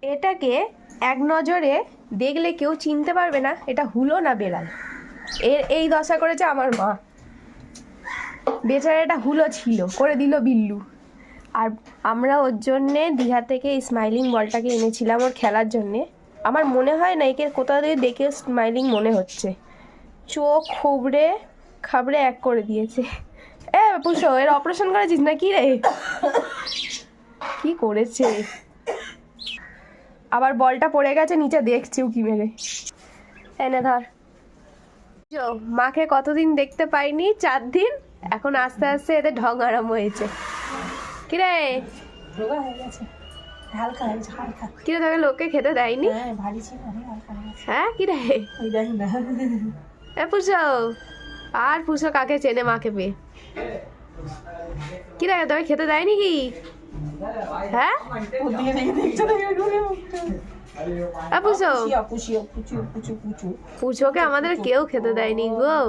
এটাকে এক নজরে দেখলে কেউ চিনতে পারবে না এটা হুলো না বেড়াল। এই দশা করেছে আমার মা। বেচারা এটা হুলো ছিল, করে দিল বিল্লু। আর আমরা ওর জন্যে দীঘা থেকে এই স্মাইলিং বলটাকে এনেছিলাম ওর খেলার জন্যে। আমার মনে হয় না একে কোথাও দিয়ে দেখে স্মাইলিং মনে হচ্ছে। চোখ খুবড়ে খাবড়ে এক করে দিয়েছে। পুষো, এর অপারেশন করেছিস না কি রে? কি করেছে? আবার বলটা পড়ে গেছে নিচে, দেখছে উকি মেরে। এনে ধর। মাকে কতদিন দেখতে পাইনি, 4 দিন। এখন আস্তে আস্তে এদের ঢং আরম্ভ হয়েছে। কিরে কিরে, তোকে লোককে খেতে দেয়নি? হ্যাঁ কিরে? পুষো, আর পুষো কাকে চেনে মাকে পেয়ে? কিরে তোকে খেতে দেয়নি কি? হ্যাঁ পুষোকে আমাদের কেউ খেতে দেয়নি গো।